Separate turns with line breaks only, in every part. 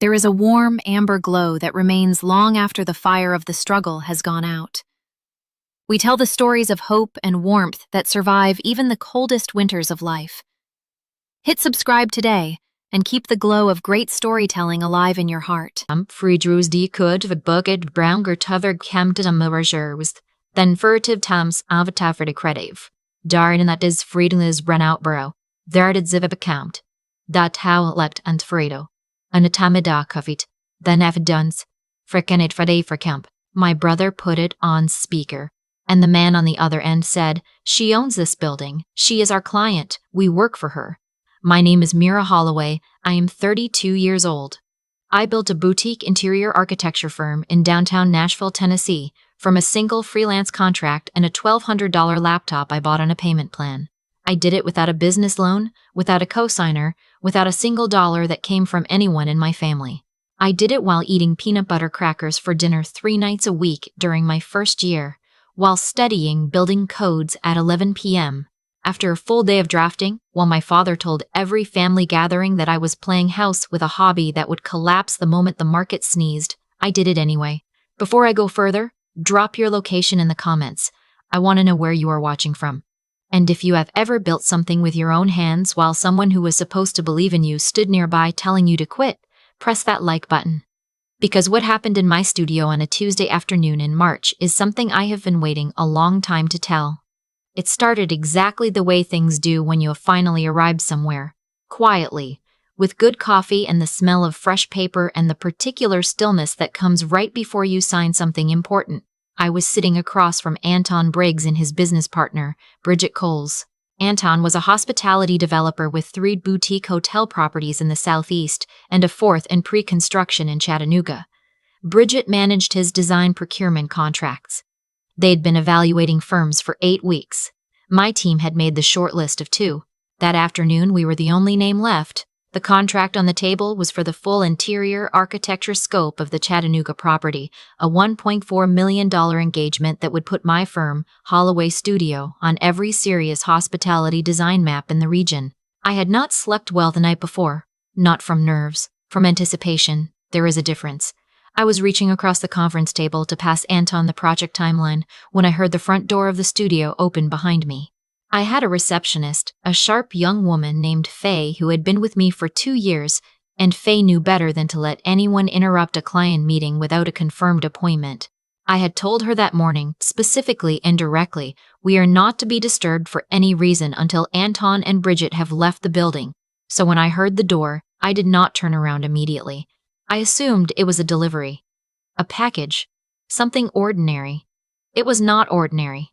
There is a warm, amber glow that remains long after the fire of the struggle has gone out. We tell the stories of hope and warmth that survive even the coldest winters of life. Hit subscribe today and keep the glow of great storytelling alive in your heart.
Friedrus die Kud verbuget branger tuver kemte ammergers, then furtive tams avataver creative. Darn that is Friedelis Brennoutborough, there did ziva bekaamt. Dat how lept and Fredo. An atamida kuffiet, then eviduns, frickin it Friday for camp. My brother put it on speaker, and the man on the other end said, "She owns this building. She is our client. We work for her. My name is Mira Holloway. I am 32 years old. I built a boutique interior architecture firm in downtown Nashville, Tennessee, from a single freelance contract and a $1,200 laptop I bought on a payment plan. I did it without a business loan, without a cosigner, without a single dollar that came from anyone in my family. I did it while eating peanut butter crackers for dinner 3 nights a week during my first year, while studying building codes at 11 p.m. After a full day of drafting, while my father told every family gathering that I was playing house with a hobby that would collapse the moment the market sneezed, I did it anyway. Before I go further, drop your location in the comments. I want to know where you are watching from. And if you have ever built something with your own hands while someone who was supposed to believe in you stood nearby telling you to quit, press that like button. Because what happened in my studio on a Tuesday afternoon in March is something I have been waiting a long time to tell. It started exactly the way things do when you have finally arrived somewhere, quietly, with good coffee and the smell of fresh paper and the particular stillness that comes right before you sign something important. I was sitting across from Anton Briggs and his business partner, Bridget Coles. Anton was a hospitality developer with 3 boutique hotel properties in the Southeast and a 4th in pre-construction in Chattanooga. Bridget managed his design procurement contracts. They'd been evaluating firms for 8 weeks. My team had made the short list of 2. That afternoon, we were the only name left. The contract on the table was for the full interior architecture scope of the Chattanooga property, a $1.4 million engagement that would put my firm, Holloway Studio, on every serious hospitality design map in the region. I had not slept well the night before. Not from nerves, from anticipation. There is a difference. I was reaching across the conference table to pass Anton the project timeline when I heard the front door of the studio open behind me. I had a receptionist, a sharp young woman named Faye who had been with me for 2 years, and Faye knew better than to let anyone interrupt a client meeting without a confirmed appointment. I had told her that morning, specifically and directly, we are not to be disturbed for any reason until Anton and Bridget have left the building. So when I heard the door, I did not turn around immediately. I assumed it was a delivery. A package. Something ordinary. It was not ordinary.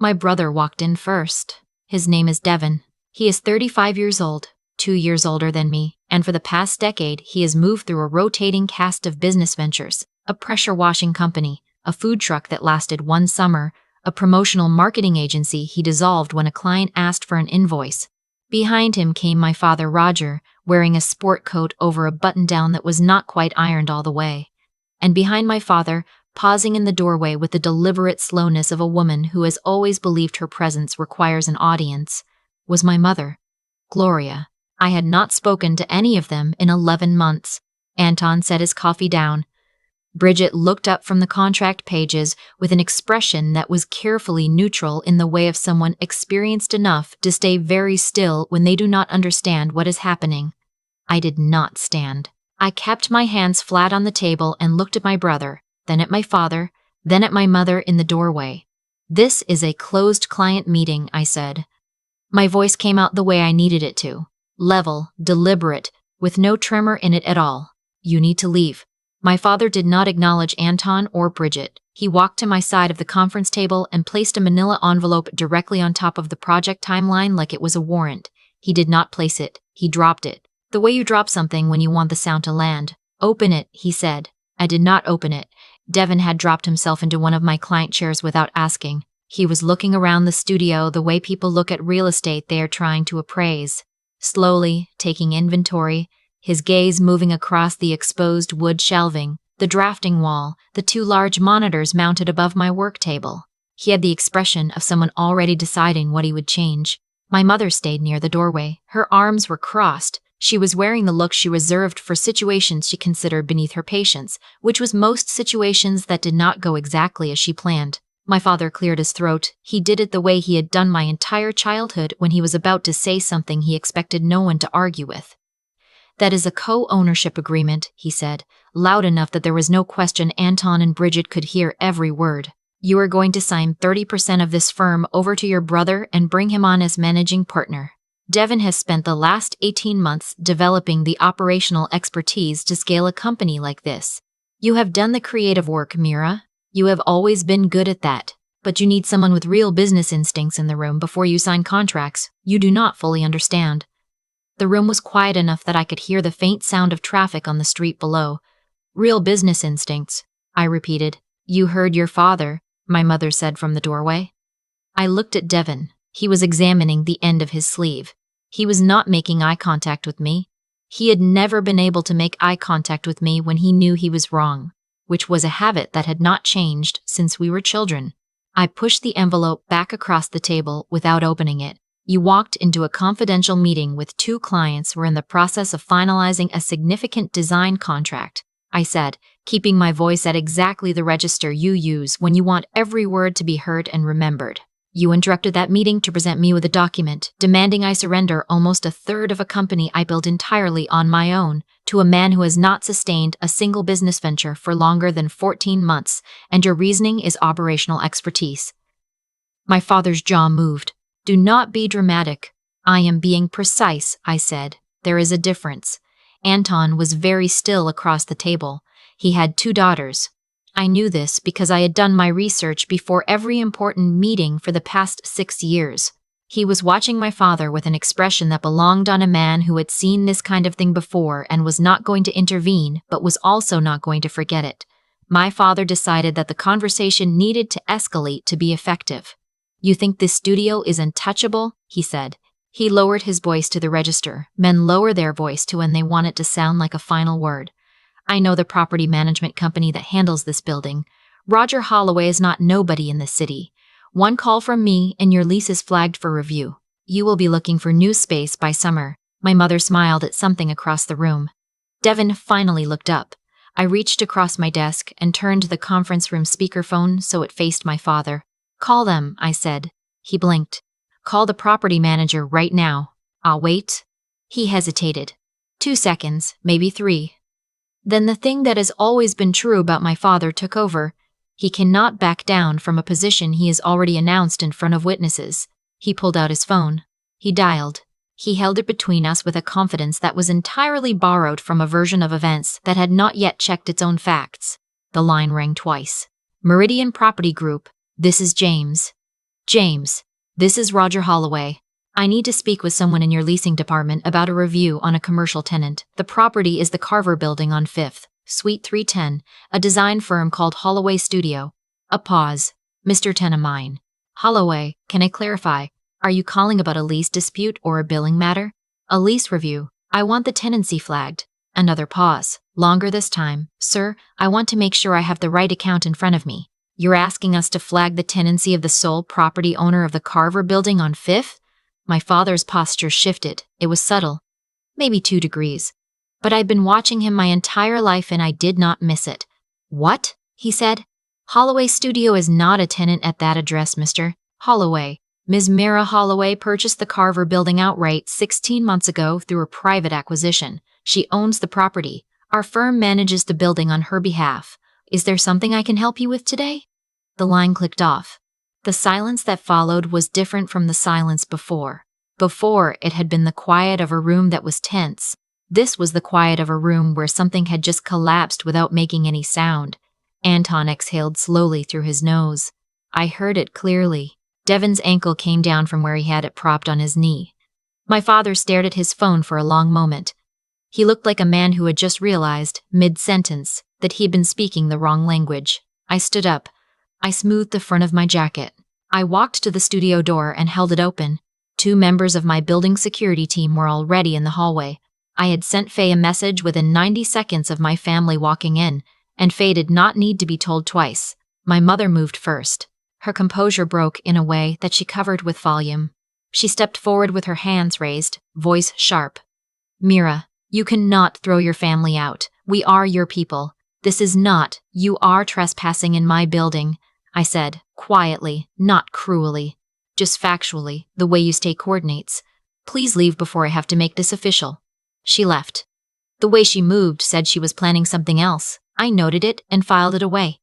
My brother walked in first. His name is Devin. He is 35 years old, 2 years older than me, and for the past decade he has moved through a rotating cast of business ventures, a pressure washing company, a food truck that lasted 1 summer, a promotional marketing agency he dissolved when a client asked for an invoice. Behind him came my father Roger, wearing a sport coat over a button-down that was not quite ironed all the way. And behind my father, pausing in the doorway with the deliberate slowness of a woman who has always believed her presence requires an audience, was my mother, Gloria. I had not spoken to any of them in 11 months. Anton set his coffee down. Bridget looked up from the contract pages with an expression that was carefully neutral in the way of someone experienced enough to stay very still when they do not understand what is happening. I did not stand. I kept my hands flat on the table and looked at my brother, then at my father, then at my mother in the doorway. "This is a closed client meeting," I said. My voice came out the way I needed it to. Level, deliberate, with no tremor in it at all. "You need to leave." My father did not acknowledge Anton or Bridget. He walked to my side of the conference table and placed a manila envelope directly on top of the project timeline like it was a warrant. He did not place it. He dropped it. The way you drop something when you want the sound to land. "Open it," he said. I did not open it. Devin had dropped himself into one of my client chairs without asking. He was looking around the studio the way people look at real estate they are trying to appraise. Slowly, taking inventory, his gaze moving across the exposed wood shelving, the drafting wall, the 2 large monitors mounted above my work table. He had the expression of someone already deciding what he would change. My mother stayed near the doorway. Her arms were crossed, She was wearing the look she reserved for situations she considered beneath her patience, which was most situations that did not go exactly as she planned. My father cleared his throat. He did it the way he had done my entire childhood when he was about to say something he expected no one to argue with. "That is a co-ownership agreement," he said, loud enough that there was no question Anton and Bridget could hear every word. "You are going to sign 30% of this firm over to your brother and bring him on as managing partner. Devin has spent the last 18 months developing the operational expertise to scale a company like this. You have done the creative work, Mira. You have always been good at that. But you need someone with real business instincts in the room before you sign contracts you do not fully understand." The room was quiet enough that I could hear the faint sound of traffic on the street below. "Real business instincts," I repeated. "You heard your father," my mother said from the doorway. I looked at Devin. He was examining the end of his sleeve. He was not making eye contact with me. He had never been able to make eye contact with me when he knew he was wrong, which was a habit that had not changed since we were children. I pushed the envelope back across the table without opening it. "You walked into a confidential meeting with 2 clients who were in the process of finalizing a significant design contract," I said, keeping my voice at exactly the register you use when you want every word to be heard and remembered. "You interrupted that meeting to present me with a document demanding I surrender almost a third of a company I built entirely on my own to a man who has not sustained a single business venture for longer than 14 months, and your reasoning is operational expertise." My father's jaw moved. "Do not be dramatic. I am being precise," I said. "There is a difference." Anton was very still across the table. He had 2 daughters. I knew this because I had done my research before every important meeting for the past 6 years. He was watching my father with an expression that belonged on a man who had seen this kind of thing before and was not going to intervene, but was also not going to forget it. My father decided that the conversation needed to escalate to be effective. "You think this studio is untouchable?" he said. He lowered his voice to the register. Men lower their voice to when they want it to sound like a final word. "I know the property management company that handles this building. Roger Holloway is not nobody in this city. 1 call from me and your lease is flagged for review. You will be looking for new space by summer." My mother smiled at something across the room. Devin finally looked up. I reached across my desk and turned the conference room speakerphone so it faced my father. "Call them," I said. He blinked. "Call the property manager right now." "I'll wait." He hesitated. 2 seconds, maybe 3. Then the thing that has always been true about my father took over. He cannot back down from a position he has already announced in front of witnesses. He pulled out his phone. He dialed. He held it between us with a confidence that was entirely borrowed from a version of events that had not yet checked its own facts. The line rang twice. "Meridian Property Group, this is James." "James, this is Roger Holloway. I need to speak with someone in your leasing department about a review on a commercial tenant. The property is the Carver Building on 5th, Suite 310, a design firm called Holloway Studio." A pause. "Mr. Tenamine." "Holloway, can I clarify? Are you calling about a lease dispute or a billing matter?" "A lease review. I want the tenancy flagged." Another pause. Longer this time. "Sir, I want to make sure I have the right account in front of me. You're asking us to flag the tenancy of the sole property owner of the Carver Building on 5th? My father's posture shifted. It was subtle. Maybe 2 degrees. But I'd been watching him my entire life and I did not miss it. "What?" he said. "Holloway Studio is not a tenant at that address, Mr. Holloway. Ms. Mira Holloway purchased the Carver Building outright 16 months ago through a private acquisition. She owns the property. Our firm manages the building on her behalf. Is there something I can help you with today?" The line clicked off. The silence that followed was different from the silence before. Before, it had been the quiet of a room that was tense. This was the quiet of a room where something had just collapsed without making any sound. Anton exhaled slowly through his nose. I heard it clearly. Devin's ankle came down from where he had it propped on his knee. My father stared at his phone for a long moment. He looked like a man who had just realized, mid-sentence, that he'd been speaking the wrong language. I stood up. I smoothed the front of my jacket. I walked to the studio door and held it open. 2 members of my building security team were already in the hallway. I had sent Faye a message within 90 seconds of my family walking in, and Faye did not need to be told twice. My mother moved first. Her composure broke in a way that she covered with volume. She stepped forward with her hands raised, voice sharp. Mira, you cannot throw your family out. We are your people. This is not, you are trespassing in my building, I said, quietly, not cruelly. Just factually, the way you stay coordinates. Please leave before I have to make this official. She left. The way she moved said she was planning something else. I noted it and filed it away.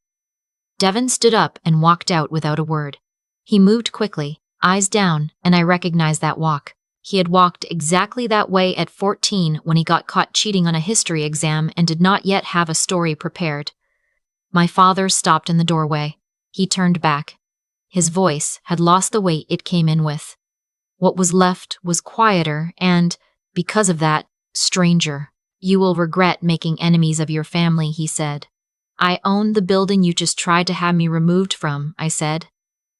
Devon stood up and walked out without a word. He moved quickly, eyes down, and I recognized that walk. He had walked exactly that way at 14 when he got caught cheating on a history exam and did not yet have a story prepared. My father stopped in the doorway. He turned back. His voice had lost the weight it came in with. What was left was quieter and, because of that, stranger. You will regret making enemies of your family, he said. I own the building you just tried to have me removed from, I said.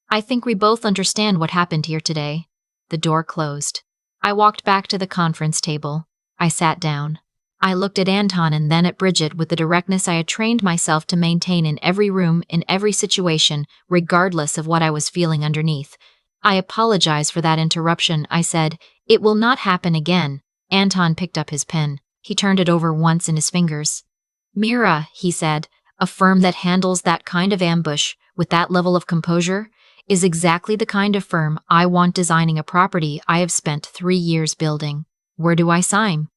I think we both understand what happened here today. The door closed. I walked back to the conference table. I sat down. I looked at Anton and then at Bridget with the directness I had trained myself to maintain in every room, in every situation, regardless of what I was feeling underneath. I apologize for that interruption, I said. It will not happen again. Anton picked up his pen. He turned it over once in his fingers. Mira, he said, a firm that handles that kind of ambush with that level of composure is exactly the kind of firm I want designing a property I have spent 3 years building. Where do I sign?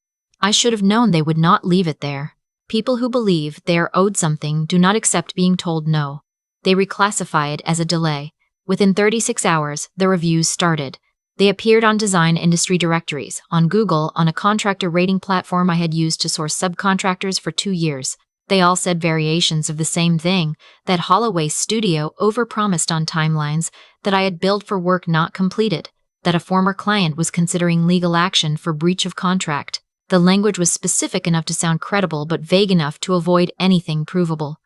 I should have known they would not leave it there. People who believe they are owed something do not accept being told no. They reclassify it as a delay. Within 36 hours, the reviews started. They appeared on design industry directories, on Google, on a contractor rating platform I had used to source subcontractors for 2 years. They all said variations of the same thing, that Holloway's studio overpromised on timelines, that I had billed for work not completed, that a former client was considering legal action for breach of contract. The language was specific enough to sound credible but vague enough to avoid anything provable.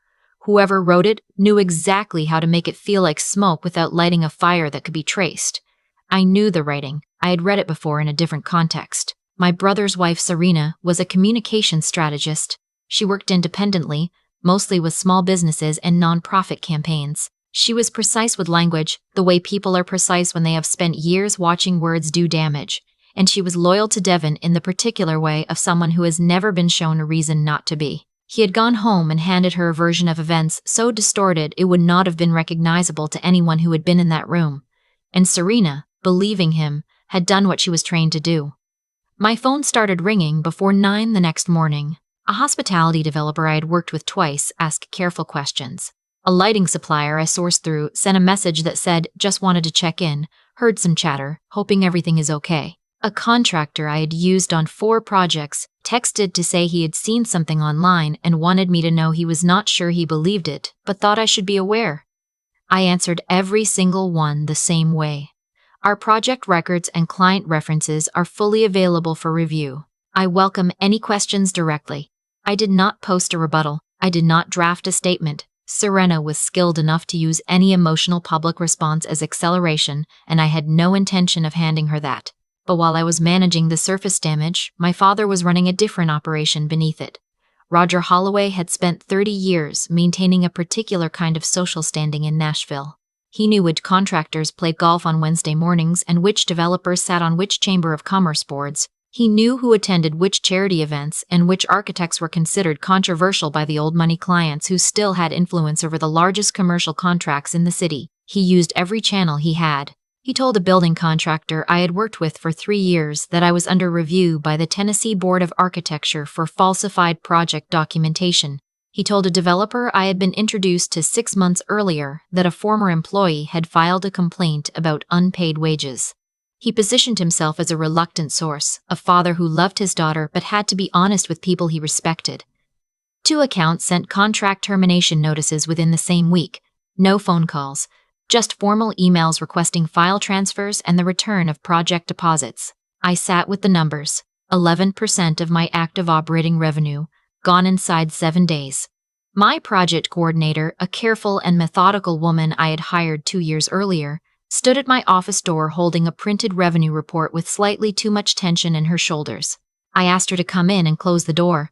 Whoever wrote it knew exactly how to make it feel like smoke without lighting a fire that could be traced. I knew the writing. I had read it before in a different context. My brother's wife, Serena, was a communications strategist. She worked independently, mostly with small businesses and nonprofit campaigns. She was precise with language, the way people are precise when they have spent years watching words do damage. And she was loyal to Devon in the particular way of someone who has never been shown a reason not to be. He had gone home and handed her a version of events so distorted it would not have been recognizable to anyone who had been in that room. And Serena, believing him, had done what she was trained to do. My phone started ringing before 9 the next morning. A hospitality developer I had worked with twice asked careful questions. A lighting supplier I sourced through sent a message that said, just wanted to check in, heard some chatter, hoping everything is okay. A contractor I had used on 4 projects texted to say he had seen something online and wanted me to know he was not sure he believed it, but thought I should be aware. I answered every single one the same way. Our project records and client references are fully available for review. I welcome any questions directly. I did not post a rebuttal. I did not draft a statement. Serena was skilled enough to use any emotional public response as acceleration, and I had no intention of handing her that. But while I was managing the surface damage, my father was running a different operation beneath it. Roger Holloway had spent 30 years maintaining a particular kind of social standing in Nashville. He knew which contractors played golf on Wednesday mornings and which developers sat on which Chamber of Commerce boards. He knew who attended which charity events and which architects were considered controversial by the old money clients who still had influence over the largest commercial contracts in the city. He used every channel he had. He told a building contractor I had worked with for 3 years that I was under review by the Tennessee Board of Architecture for falsified project documentation. He told a developer I had been introduced to 6 months earlier that a former employee had filed a complaint about unpaid wages. He positioned himself as a reluctant source, a father who loved his daughter but had to be honest with people he respected. 2 accounts sent contract termination notices within the same week. No phone calls. Just formal emails requesting file transfers and the return of project deposits. I sat with the numbers. 11% of my active operating revenue, gone inside 7 days. My project coordinator, a careful and methodical woman I had hired 2 years earlier, stood at my office door holding a printed revenue report with slightly too much tension in her shoulders. I asked her to come in and close the door.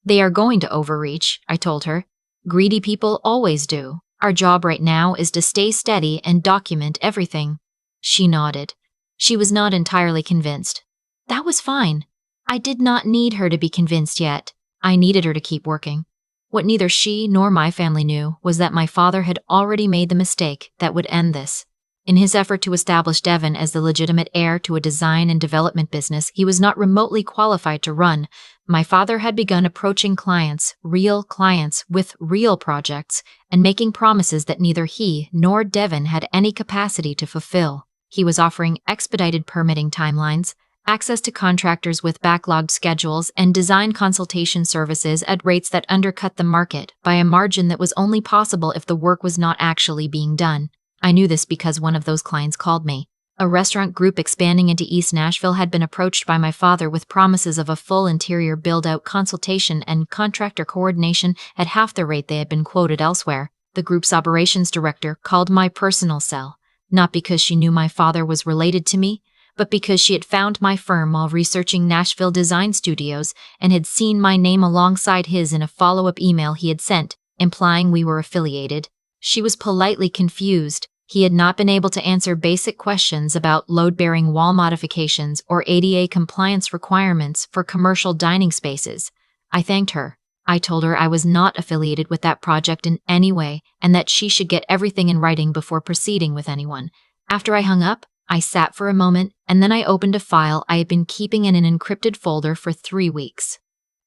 They are going to overreach, I told her. Greedy people always do. Our job right now is to stay steady and document everything. She nodded. She was not entirely convinced. That was fine. I did not need her to be convinced yet. I needed her to keep working. What neither she nor my family knew was that my father had already made the mistake that would end this. In his effort to establish Devon as the legitimate heir to a design and development business he was not remotely qualified to run, my father had begun approaching clients, real clients, with real projects, and making promises that neither he nor Devon had any capacity to fulfill. He was offering expedited permitting timelines, access to contractors with backlogged schedules, and design consultation services at rates that undercut the market by a margin that was only possible if the work was not actually being done. I knew this because one of those clients called me. A restaurant group expanding into East Nashville had been approached by my father with promises of a full interior build-out consultation and contractor coordination at half the rate they had been quoted elsewhere. The group's operations director called my personal cell, not because she knew my father was related to me, but because she had found my firm while researching Nashville design studios and had seen my name alongside his in a follow-up email he had sent, implying we were affiliated. She was politely confused. He had not been able to answer basic questions about load-bearing wall modifications or ADA compliance requirements for commercial dining spaces. I thanked her. I told her I was not affiliated with that project in any way and that she should get everything in writing before proceeding with anyone. After I hung up, I sat for a moment and then I opened a file I had been keeping in an encrypted folder for 3 weeks.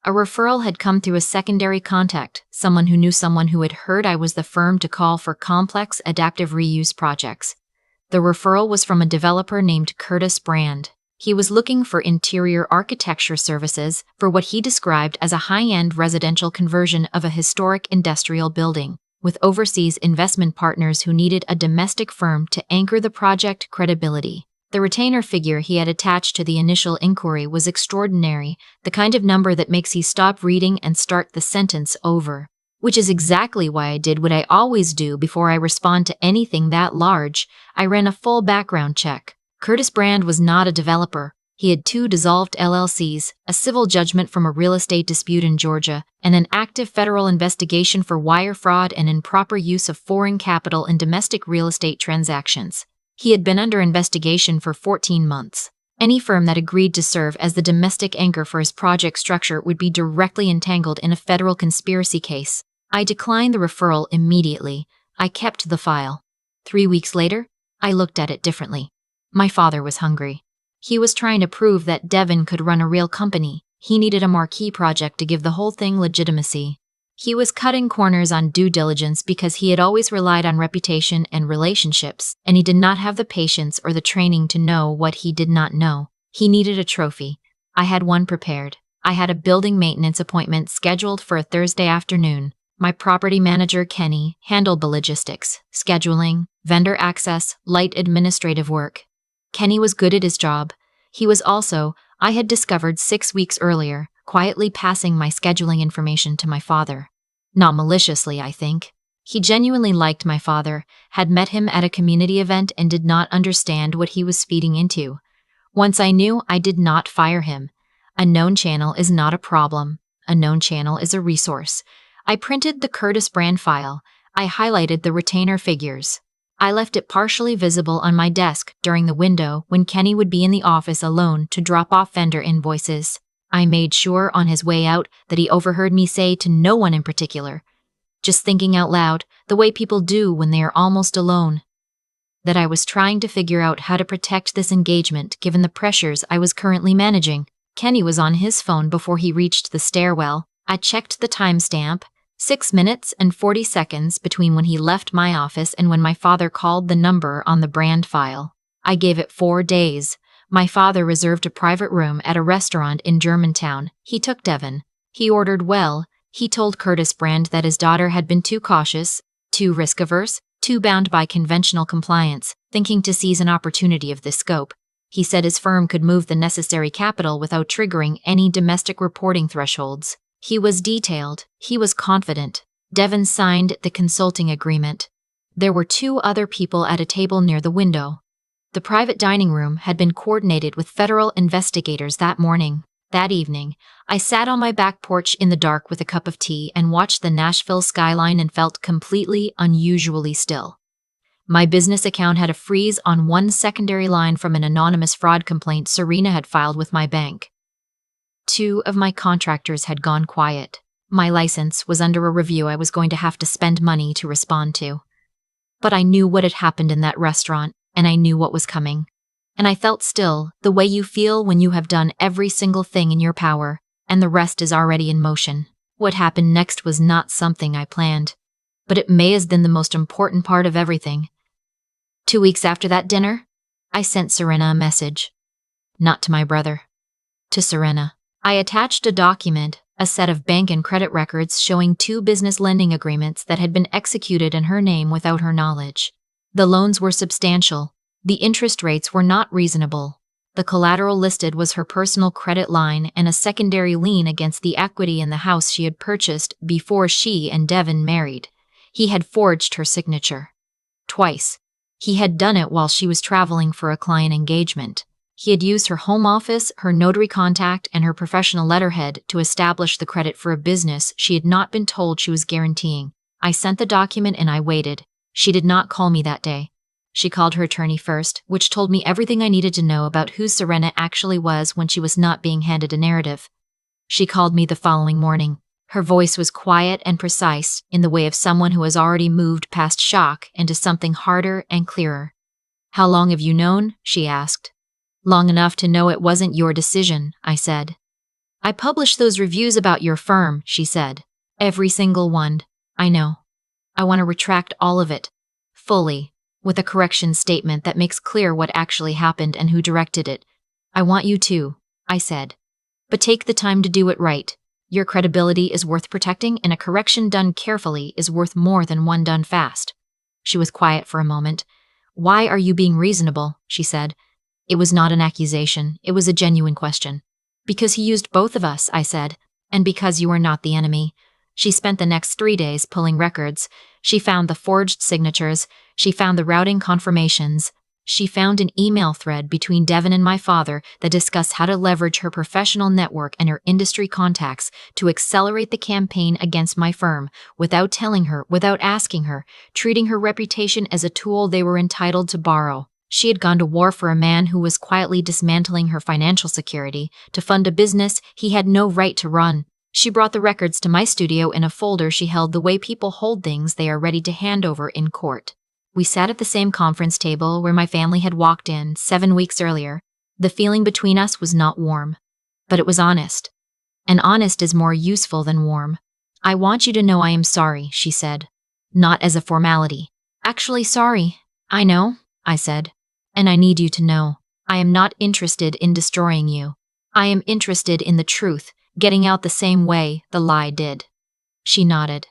A referral had come through a secondary contact, someone who knew someone who had heard I was the firm to call for complex adaptive reuse projects. The referral was from a developer named Curtis Brand. He was looking for interior architecture services for what he described as a high-end residential conversion of a historic industrial building, with overseas investment partners who needed a domestic firm to anchor the project credibility. The retainer figure he had attached to the initial inquiry was extraordinary, the kind of number that makes you stop reading and start the sentence over. Which is exactly why I did what I always do before I respond to anything that large. I ran a full background check. Curtis Brand was not a developer. He had 2 dissolved LLCs, a civil judgment from a real estate dispute in Georgia, and an active federal investigation for wire fraud and improper use of foreign capital in domestic real estate transactions. He had been under investigation for 14 months. Any firm that agreed to serve as the domestic anchor for his project structure would be directly entangled in a federal conspiracy case. I declined the referral immediately. I kept the file. 3 weeks later, I looked at it differently. My father was hungry. He was trying to prove that Devon could run a real company. He needed a marquee project to give the whole thing legitimacy. He was cutting corners on due diligence because he had always relied on reputation and relationships, and he did not have the patience or the training to know what he did not know. He needed a trophy. I had one prepared. I had a building maintenance appointment scheduled for a Thursday afternoon. My property manager, Kenny, handled the logistics, scheduling, vendor access, light administrative work. Kenny was good at his job. He was also, I had discovered 6 weeks earlier, quietly passing my scheduling information to my father. Not maliciously, I think. He genuinely liked my father, had met him at a community event and did not understand what he was feeding into. Once I knew, I did not fire him. A known channel is not a problem. A known channel is a resource. I printed the Curtis Brand file. I highlighted the retainer figures. I left it partially visible on my desk during the window when Kenny would be in the office alone to drop off vendor invoices. I made sure on his way out that he overheard me say to no one in particular, just thinking out loud, the way people do when they are almost alone, that I was trying to figure out how to protect this engagement given the pressures I was currently managing. Kenny was on his phone before he reached the stairwell. I checked the timestamp, 6 minutes and 40 seconds between when he left my office and when my father called the number on the Brand file. I gave it 4 days. My father reserved a private room at a restaurant in Germantown. He took Devon. He ordered well. He told Curtis Brand that his daughter had been too cautious, too risk-averse, too bound by conventional compliance, thinking to seize an opportunity of this scope. He said his firm could move the necessary capital without triggering any domestic reporting thresholds. He was detailed. He was confident. Devon signed the consulting agreement. There were 2 other people at a table near the window. The private dining room had been coordinated with federal investigators that morning. That evening, I sat on my back porch in the dark with a cup of tea and watched the Nashville skyline and felt completely, unusually still. My business account had a freeze on one secondary line from an anonymous fraud complaint Serena had filed with my bank. 2 of my contractors had gone quiet. My license was under a review I was going to have to spend money to respond to. But I knew what had happened in that restaurant, and I knew what was coming. And I felt still the way you feel when you have done every single thing in your power, and the rest is already in motion. What happened next was not something I planned, but it may have been the most important part of everything. 2 weeks after that dinner, I sent Serena a message. Not to my brother. To Serena. I attached a document, a set of bank and credit records showing 2 business lending agreements that had been executed in her name without her knowledge. The loans were substantial. The interest rates were not reasonable. The collateral listed was her personal credit line and a secondary lien against the equity in the house she had purchased before she and Devin married. He had forged her signature. Twice. He had done it while she was traveling for a client engagement. He had used her home office, her notary contact, and her professional letterhead to establish the credit for a business she had not been told she was guaranteeing. I sent the document and I waited. She did not call me that day. She called her attorney first, which told me everything I needed to know about who Serena actually was when she was not being handed a narrative. She called me the following morning. Her voice was quiet and precise, in the way of someone who has already moved past shock into something harder and clearer. "How long have you known?" she asked. "Long enough to know it wasn't your decision," I said. "I published those reviews about your firm," she said. "Every single one. I know. I want to retract all of it. Fully. With a correction statement that makes clear what actually happened and who directed it. I want you to," I said. "But take the time to do it right. Your credibility is worth protecting, and a correction done carefully is worth more than one done fast." She was quiet for a moment. "Why are you being reasonable?" she said. It was not an accusation, it was a genuine question. "Because he used both of us," I said, "and because you are not the enemy." She spent the next 3 days pulling records. She found the forged signatures. She found the routing confirmations. She found an email thread between Devin and my father that discussed how to leverage her professional network and her industry contacts to accelerate the campaign against my firm without telling her, without asking her, treating her reputation as a tool they were entitled to borrow. She had gone to war for a man who was quietly dismantling her financial security to fund a business he had no right to run. She brought the records to my studio in a folder she held the way people hold things they are ready to hand over in court. We sat at the same conference table where my family had walked in 7 weeks earlier. The feeling between us was not warm, but it was honest. And honest is more useful than warm. "I want you to know I am sorry," she said. "Not as a formality. Actually sorry. I know," I said. "And I need you to know. I am not interested in destroying you. I am interested in the truth, getting out the same way the lie did." She nodded.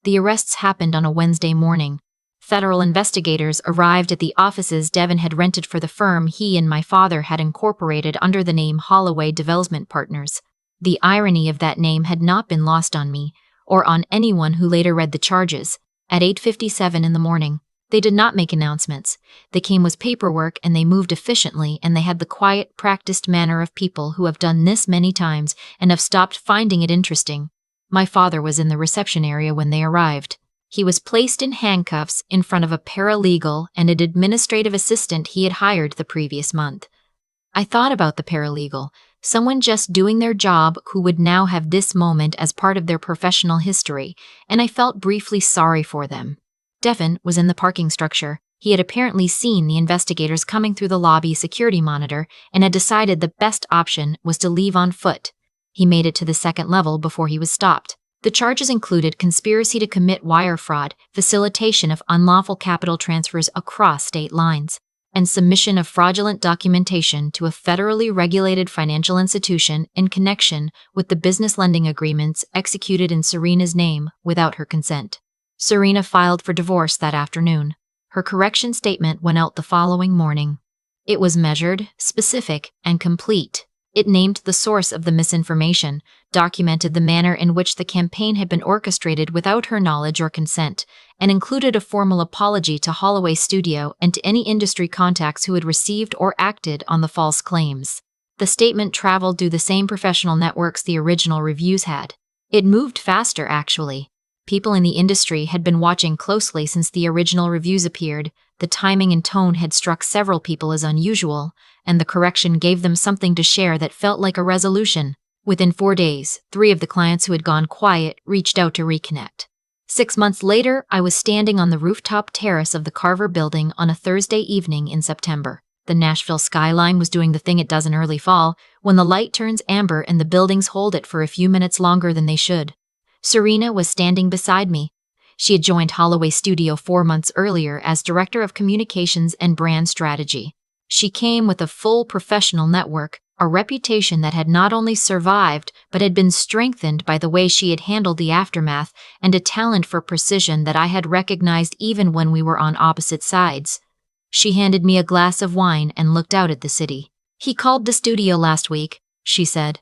The arrests happened on a Wednesday morning. Federal investigators arrived at the offices Devin had rented for the firm he and my father had incorporated under the name Holloway Development Partners. The irony of that name had not been lost on me, or on anyone who later read the charges. At 8:57 in the morning, they did not make announcements. They came with paperwork and they moved efficiently, and they had the quiet, practiced manner of people who have done this many times and have stopped finding it interesting. My father was in the reception area when they arrived. He was placed in handcuffs in front of a paralegal and an administrative assistant he had hired the previous month. I thought about the paralegal, someone just doing their job who would now have this moment as part of their professional history, and I felt briefly sorry for them. Devin was in the parking structure. He had apparently seen the investigators coming through the lobby security monitor and had decided the best option was to leave on foot. He made it to the second level before he was stopped. The charges included conspiracy to commit wire fraud, facilitation of unlawful capital transfers across state lines, and submission of fraudulent documentation to a federally regulated financial institution in connection with the business lending agreements executed in Serena's name without her consent. Serena filed for divorce that afternoon. Her correction statement went out the following morning. It was measured, specific, and complete. It named the source of the misinformation, documented the manner in which the campaign had been orchestrated without her knowledge or consent, and included a formal apology to Holloway Studio and to any industry contacts who had received or acted on the false claims. The statement traveled through the same professional networks the original reviews had. It moved faster, actually. People in the industry had been watching closely since the original reviews appeared. The timing and tone had struck several people as unusual, and the correction gave them something to share that felt like a resolution. Within 4 days, 3 of the clients who had gone quiet reached out to reconnect. 6 months later, I was standing on the rooftop terrace of the Carver building on a Thursday evening in September. The Nashville skyline was doing the thing it does in early fall, when the light turns amber and the buildings hold it for a few minutes longer than they should. Serena was standing beside me. She had joined Holloway Studio 4 months earlier as Director of Communications and Brand Strategy. She came with a full professional network, a reputation that had not only survived but had been strengthened by the way she had handled the aftermath, and a talent for precision that I had recognized even when we were on opposite sides. She handed me a glass of wine and looked out at the city. "He called the studio last week," she said.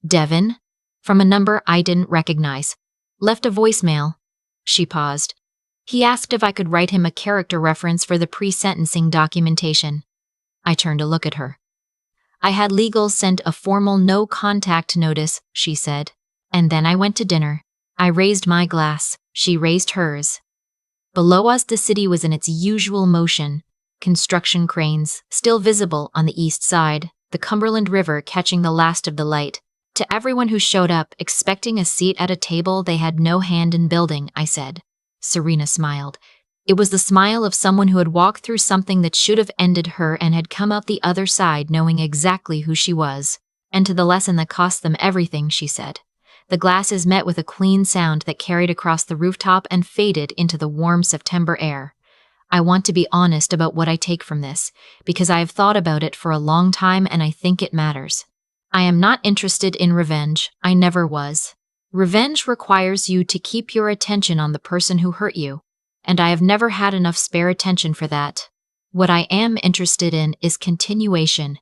"Devin?" From a number I didn't recognize. "Left a voicemail." She paused. "He asked if I could write him a character reference for the pre-sentencing documentation." I turned to look at her. "I had legal send a formal no-contact notice," she said. "And then I went to dinner." I raised my glass. She raised hers. Below us the city was in its usual motion. Construction cranes, still visible on the east side, the Cumberland River catching the last of the light. To everyone who showed up, expecting a seat at a table they had no hand in building, I said. Serena smiled. It was the smile of someone who had walked through something that should have ended her and had come out the other side knowing exactly who she was. And to the lesson that cost them everything, she said. The glasses met with a clean sound that carried across the rooftop and faded into the warm September air. I want to be honest about what I take from this, because I have thought about it for a long time and I think it matters. I am not interested in revenge. I never was. Revenge requires you to keep your attention on the person who hurt you, and I have never had enough spare attention for that. What I am interested in is continuation,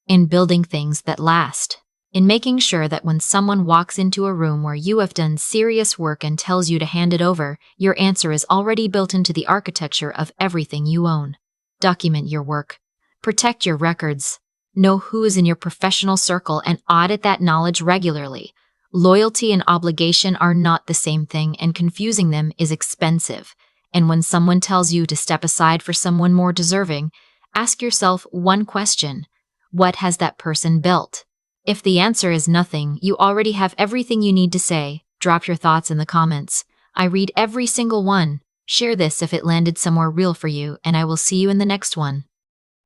in building things that last, in making sure that when someone walks into a room where you have done serious work and tells you to hand it over, your answer is already built into the architecture of everything you own. Document your work. Protect your records. Know who is in your professional circle and audit that knowledge regularly. Loyalty and obligation are not the same thing, and confusing them is expensive. And when someone tells you to step aside for someone more deserving, ask yourself one question. What has that person built? If the answer is nothing, you already have everything you need to say. Drop your thoughts in the comments. I read every single one. Share this if it landed somewhere real for you, and I will see you in the next one.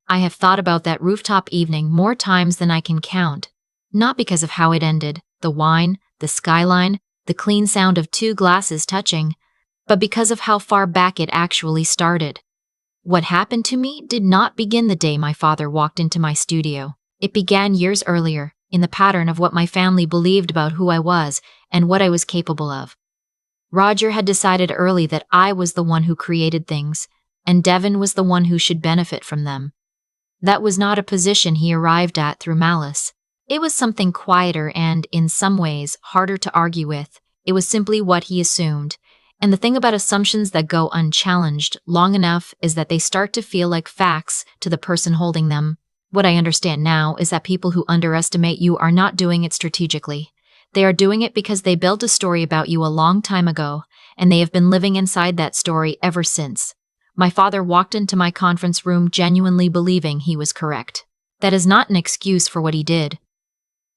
I have thought about that rooftop evening more times than I can count. Not because of how it ended, the wine, the skyline, the clean sound of 2 glasses touching, but because of how far back it actually started. What happened to me did not begin the day my father walked into my studio. It began years earlier, in the pattern of what my family believed about who I was and what I was capable of. Roger had decided early that I was the one who created things, and Devin was the one who should benefit from them. That was not a position he arrived at through malice. It was something quieter and, in some ways, harder to argue with. It was simply what he assumed. And the thing about assumptions that go unchallenged long enough is that they start to feel like facts to the person holding them. What I understand now is that people who underestimate you are not doing it strategically. They are doing it because they built a story about you a long time ago, and they have been living inside that story ever since. My father walked into my conference room genuinely believing he was correct. That is not an excuse for what he did,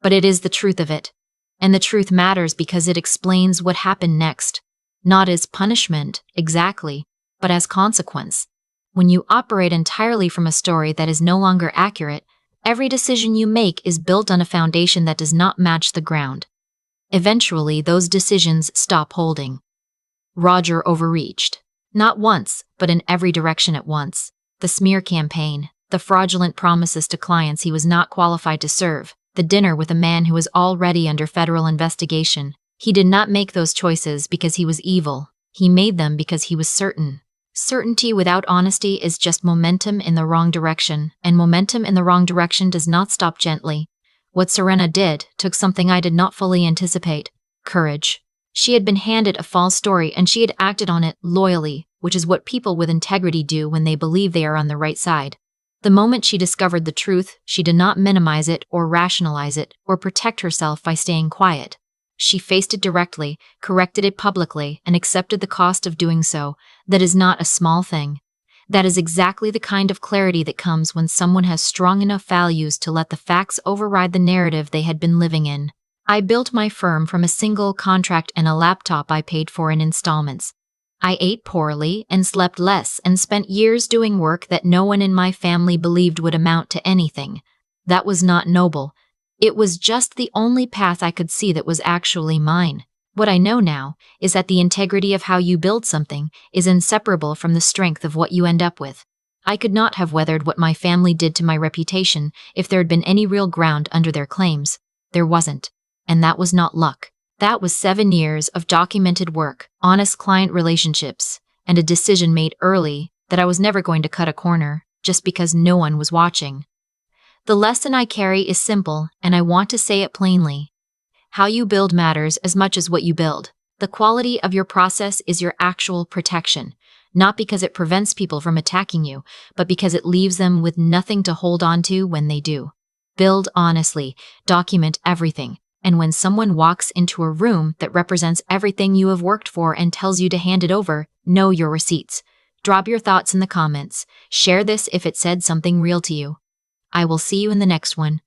but it is the truth of it. And the truth matters because it explains what happened next. Not as punishment, exactly, but as consequence. When you operate entirely from a story that is no longer accurate, every decision you make is built on a foundation that does not match the ground. Eventually, those decisions stop holding. Roger overreached. Not once, but in every direction at once. The smear campaign, the fraudulent promises to clients he was not qualified to serve, the dinner with a man who was already under federal investigation. He did not make those choices because he was evil. He made them because he was certain. Certainty without honesty is just momentum in the wrong direction, and momentum in the wrong direction does not stop gently. What Serena did took something I did not fully anticipate: courage. She had been handed a false story and she had acted on it loyally, which is what people with integrity do when they believe they are on the right side. The moment she discovered the truth, she did not minimize it or rationalize it or protect herself by staying quiet. She faced it directly, corrected it publicly, and accepted the cost of doing so. That is not a small thing. That is exactly the kind of clarity that comes when someone has strong enough values to let the facts override the narrative they had been living in. I built my firm from a single contract and a laptop I paid for in installments. I ate poorly and slept less and spent years doing work that no one in my family believed would amount to anything. That was not noble. It was just the only path I could see that was actually mine. What I know now is that the integrity of how you build something is inseparable from the strength of what you end up with. I could not have weathered what my family did to my reputation if there had been any real ground under their claims. There wasn't. And that was not luck. That was 7 years of documented work, honest client relationships, and a decision made early that I was never going to cut a corner just because no one was watching. The lesson I carry is simple, and I want to say it plainly. How you build matters as much as what you build. The quality of your process is your actual protection, not because it prevents people from attacking you, but because it leaves them with nothing to hold on to when they do. Build honestly, document everything, and when someone walks into a room that represents everything you have worked for and tells you to hand it over, know your receipts. Drop your thoughts in the comments. Share this if it said something real to you. I will see you in the next one.